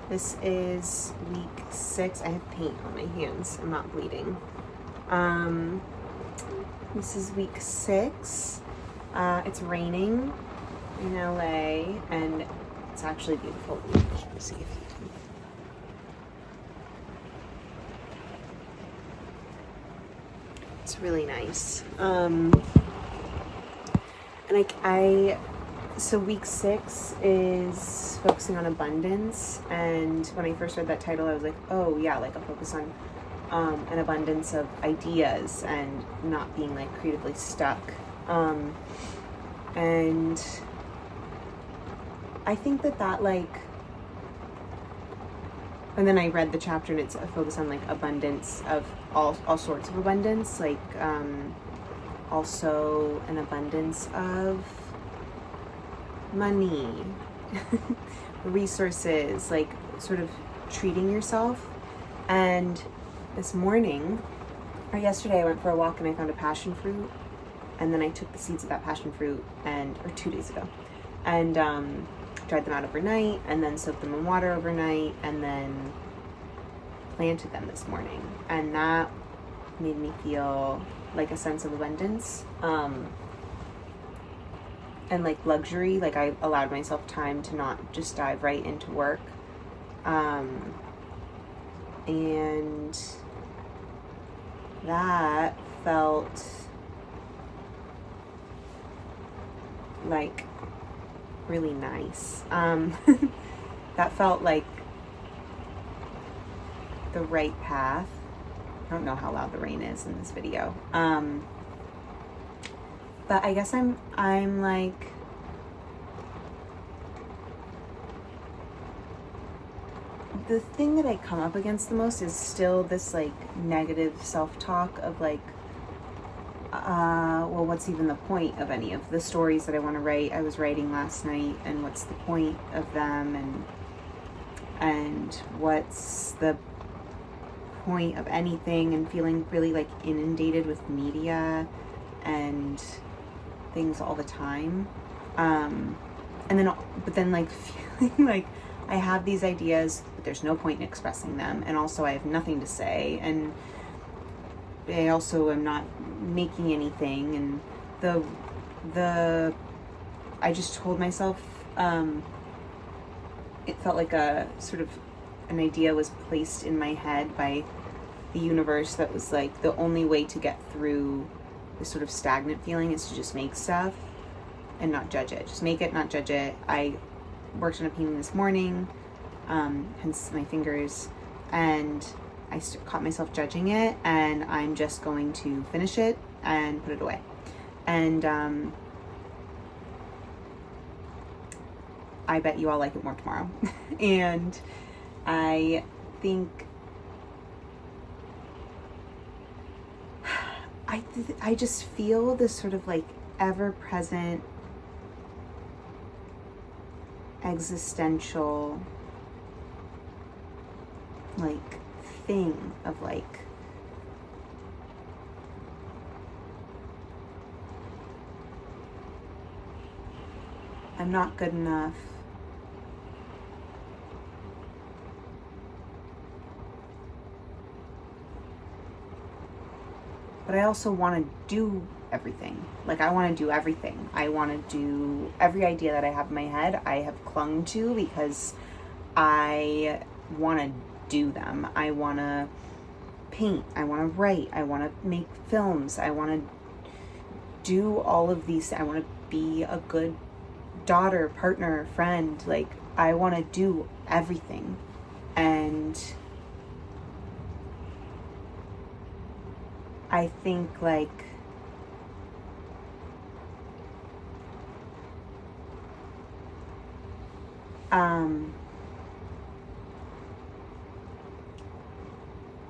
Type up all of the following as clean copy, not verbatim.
This is week 6. I have paint on my hands. I'm not bleeding. This is week 6. It's raining in LA, and it's actually beautiful. Let me see if you can. It's really nice. So week 6 is focusing on abundance, and when I first read that title, I was like, oh yeah, like a focus on an abundance of ideas and not being like creatively stuck. And I think that like, and then I read the chapter and it's a focus on like abundance of all sorts of abundance, like also an abundance of money, resources, like sort of treating yourself. And this morning, or yesterday, I went for a walk and I found a passion fruit, and then I took the seeds of that passion fruit, or 2 days ago, and dried them out overnight, and then soaked them in water overnight, and then planted them this morning. And that made me feel like a sense of abundance, and like luxury. Like I allowed myself time to not just dive right into work. And that felt like really nice. That felt like the right path. I don't know how loud the rain is in this video. But I guess I'm like, the thing that I come up against the most is still this like negative self-talk of like, well, what's even the point of any of the stories that I want to write? I was writing last night, and what's the point of them? And what's the point of anything? And feeling really like inundated with media and things all the time. But then like feeling like I have these ideas, but there's no point in expressing them. And also I have nothing to say. And I also am not making anything. And I just told myself, it felt like a sort of an idea was placed in my head by the universe that was like, the only way to get through this sort of stagnant feeling is to just make stuff and not judge it. Just make it, not judge it. I worked on a painting this morning, hence my fingers, and I caught myself judging it, and I'm just going to finish it and put it away. And I bet you all like it more tomorrow. And I think I just feel this sort of like ever-present existential like thing of like, I'm not good enough. But I also want to do everything. Like I want to do everything. I want to do every idea that I have in my head. I have clung to because I want to do them. I want to paint. I want to write. I want to make films. I want to do all of these. I want to be a good daughter, partner, friend. Like I want to do everything. And I think like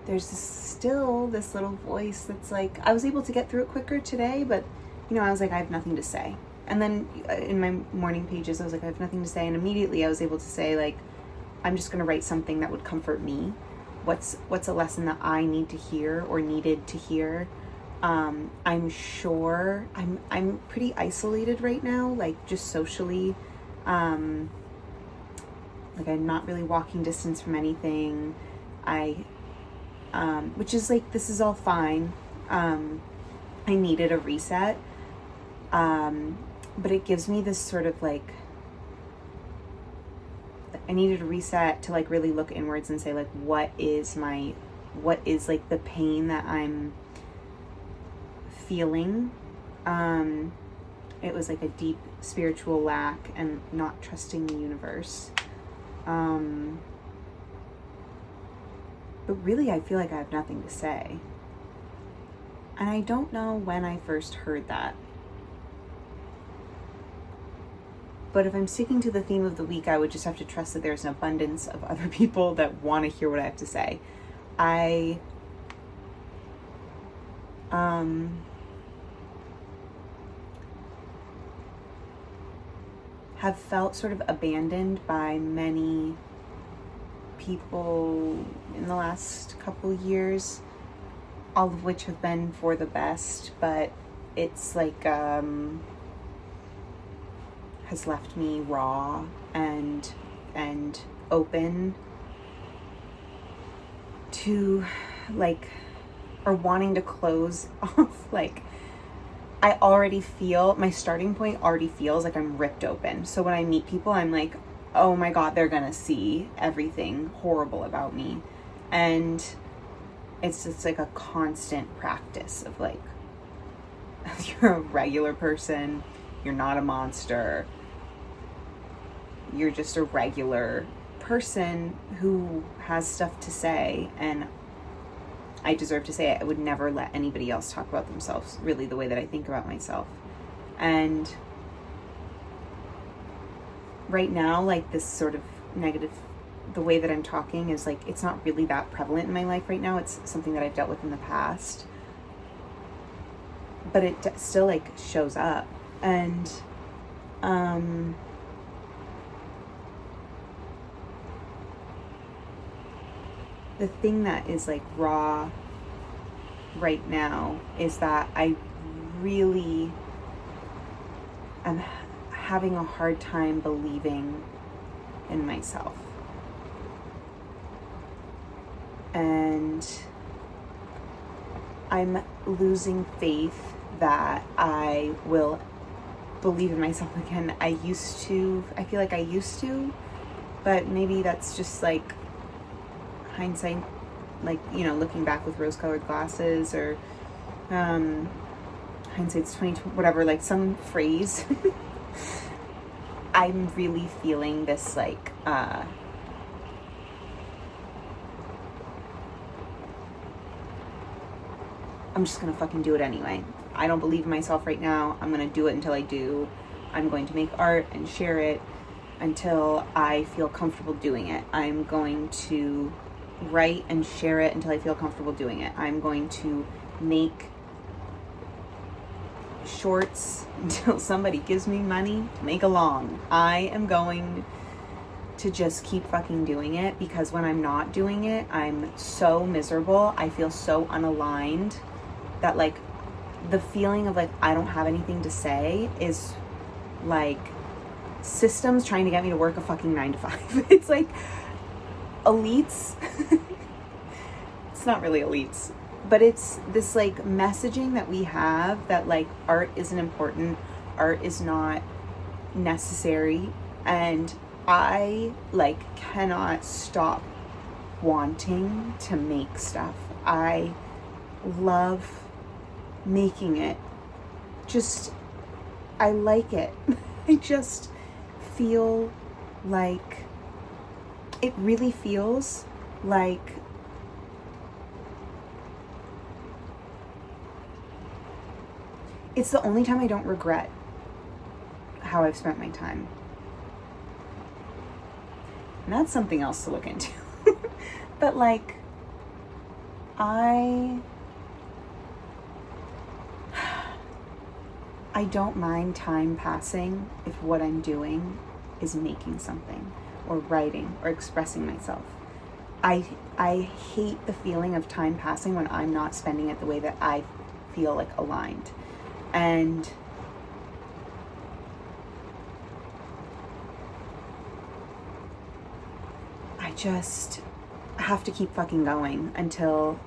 there's still this little voice that's like, I was able to get through it quicker today, but I was like, I have nothing to say. And then in my morning pages, I was like, I have nothing to say. And immediately I was able to say like, I'm just going to write something that would comfort me. What's a lesson that I need to hear or needed to hear? I'm sure I'm pretty isolated right now, like just socially. Like, I'm not really walking distance from anything. Which is like, this is all fine. I needed a reset. But it gives me this sort of like, I needed a reset to like really look inwards and say like, what is like the pain that I'm feeling? It was like a deep spiritual lack and not trusting the universe. But really, I feel like I have nothing to say. And I don't know when I first heard that. But if I'm sticking to the theme of the week, I would just have to trust that there's an abundance of other people that want to hear what I have to say. I have felt sort of abandoned by many people in the last couple years, all of which have been for the best, but it's like has left me raw and open to like, or wanting to close off. Like, I already feel, my starting point already feels like I'm ripped open. So when I meet people, I'm like, oh my God, they're gonna see everything horrible about me. And it's just like a constant practice of like, you're a regular person, you're not a monster, you're just a regular person who has stuff to say, and I deserve to say it. I would never let anybody else talk about themselves really the way that I think about myself. And right now, like, this sort of negative, the way that I'm talking is like, it's not really that prevalent in my life right now. It's something that I've dealt with in the past, but it still like shows up. And the thing that is like raw right now is that I really am having a hard time believing in myself. And I'm losing faith that I will believe in myself again. I feel like I used to, but maybe that's just like hindsight, like, you know, looking back with rose-colored glasses, or hindsight's 20, whatever, like some phrase. I'm really feeling this like I'm just gonna fucking do it anyway. I don't believe in myself right now. I'm gonna do it until I do. I'm going to make art and share it until I feel comfortable doing it. I'm going to write and share it until I feel comfortable doing it. I'm going to make shorts until somebody gives me money to make a long. I am going to just keep fucking doing it, because when I'm not doing it, I'm so miserable. I feel so unaligned that like the feeling of like I don't have anything to say is like systems trying to get me to work a fucking 9 to 5. It's like elites. It's not really elites, but it's this like messaging that we have that like art isn't important, art is not necessary, and I like cannot stop wanting to make stuff. I love making it. Just, I like it. I just feel like, it really feels like it's the only time I don't regret how I've spent my time. And that's something else to look into. But like, I don't mind time passing if what I'm doing is making something, or writing, or expressing myself. I hate the feeling of time passing when I'm not spending it the way that I feel like aligned. And just have to keep fucking going until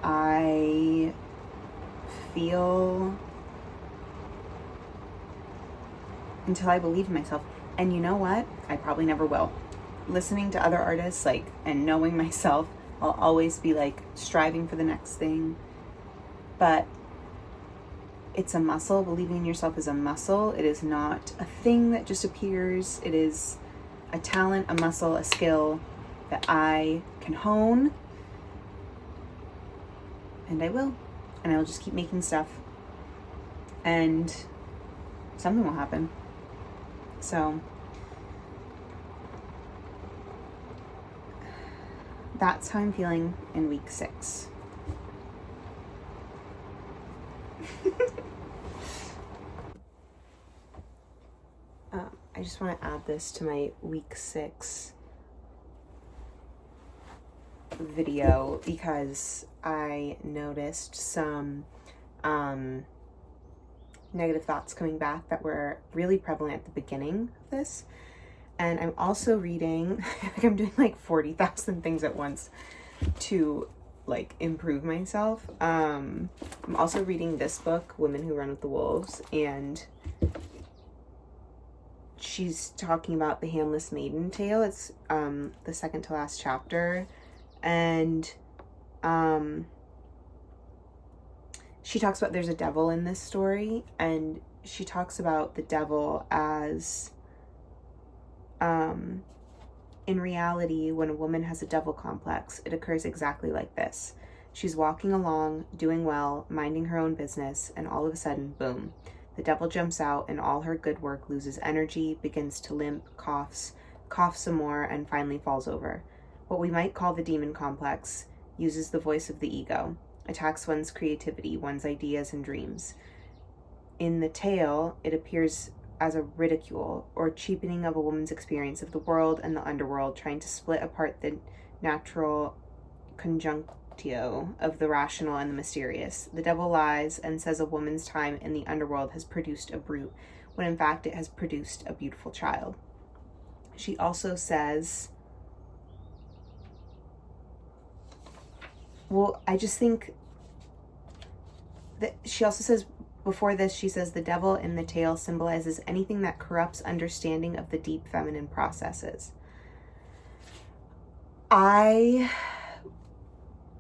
I believe in myself. And you know what? I probably never will. Listening to other artists, like, and knowing myself, I'll always be like striving for the next thing. But it's a muscle. Believing in yourself is a muscle. It is not a thing that just appears. It is a talent, a muscle, a skill that I can hone. And I will. And I'll just keep making stuff. And something will happen. So that's how I'm feeling in week 6. I just want to add this to my week 6 video because I noticed some negative thoughts coming back that were really prevalent at the beginning of this. And I'm also reading, like I'm doing like 40,000 things at once to like improve myself. I'm also reading this book, Women Who Run with the Wolves, and she's talking about the Handless Maiden tale. It's the second to last chapter, and she talks about there's a devil in this story, and she talks about the devil as in reality, when a woman has a devil complex, it occurs exactly like this. She's walking along, doing well, minding her own business, and all of a sudden, boom, the devil jumps out and all her good work loses energy, begins to limp, coughs some more, and finally falls over. What we might call the demon complex uses the voice of the ego, attacks one's creativity, one's ideas and dreams. In the tale, it appears as a ridicule or cheapening of a woman's experience of the world and the underworld, trying to split apart the natural conjunctio of the rational and the mysterious. The devil lies and says a woman's time in the underworld has produced a brute, when in fact it has produced a beautiful child. She also says, well, I just think that she also says, before this, she says the devil in the tale symbolizes anything that corrupts understanding of the deep feminine processes. I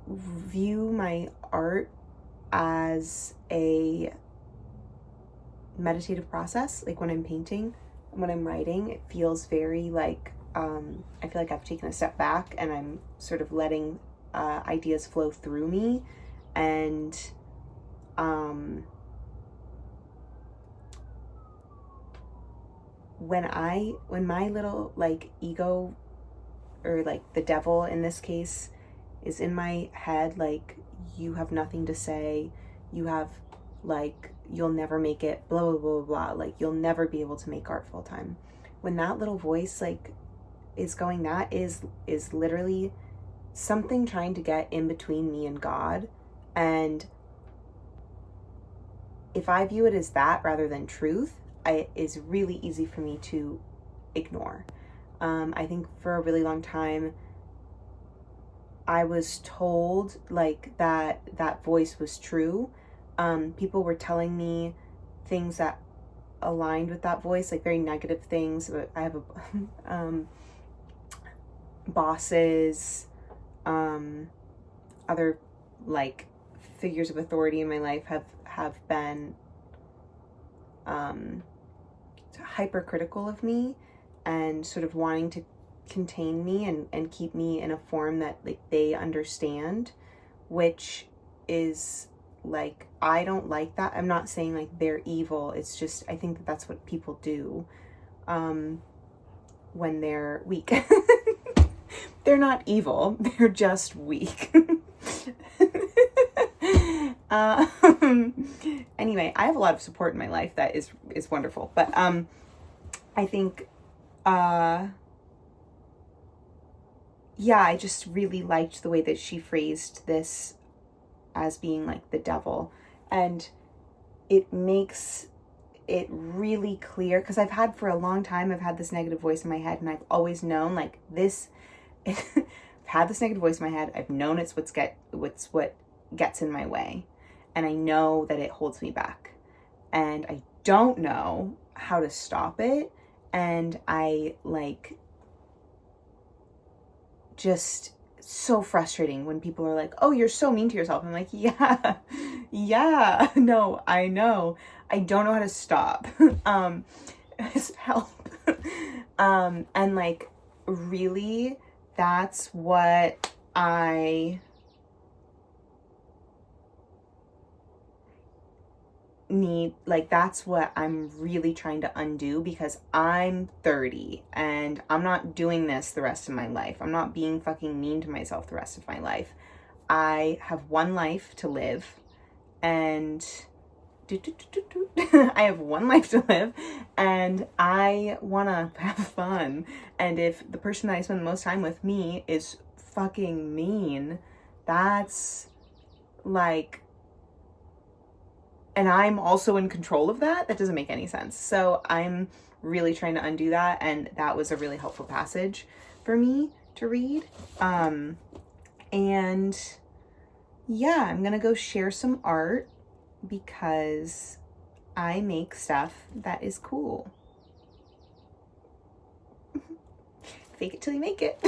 view my art as a meditative process. Like when I'm painting, when I'm writing, it feels very like, I feel like I've taken a step back and I'm sort of letting ideas flow through me. And when my little like ego, or like the devil in this case, is in my head, like, you have nothing to say, you have like, you'll never make it, blah blah blah blah, like you'll never be able to make art full time. When that little voice like is going, that is literally something trying to get in between me and God. And if I view it as that rather than truth, it is really easy for me to ignore. I think for a really long time, I was told like that voice was true. People were telling me things that aligned with that voice, like very negative things. I have bosses, other like figures of authority in my life have been hypercritical of me and sort of wanting to contain me and keep me in a form that like they understand, which is like, I don't like that. I'm not saying like they're evil. It's just, I think that that's what people do when they're weak. They're not evil. They're just weak. Anyway, I have a lot of support in my life that is wonderful. But I think yeah, I just really liked the way that she phrased this as being like the devil. And it makes it really clear, because I've had for a long time, I've had this negative voice in my head, and I've always known like this. I've had this negative voice in my head. I've known it's what gets in my way, and I know that it holds me back, and I don't know how to stop it. And I like, just so frustrating when people are like, oh, you're so mean to yourself. I'm like, yeah, no, I know. I don't know how to stop. Help. And like, really, that's what I need. Like, that's what I'm really trying to undo, because I'm 30 and I'm not doing this the rest of my life. I'm not being fucking mean to myself the rest of my life. I have one life to live, and I have one life to live, and I want to have fun. And if the person that I spend the most time with, me, is fucking mean, that's like, and I'm also in control of that, that doesn't make any sense. So I'm really trying to undo that, and that was a really helpful passage for me to read. And yeah, I'm gonna go share some art, because I make stuff that is cool. Fake it till you make it.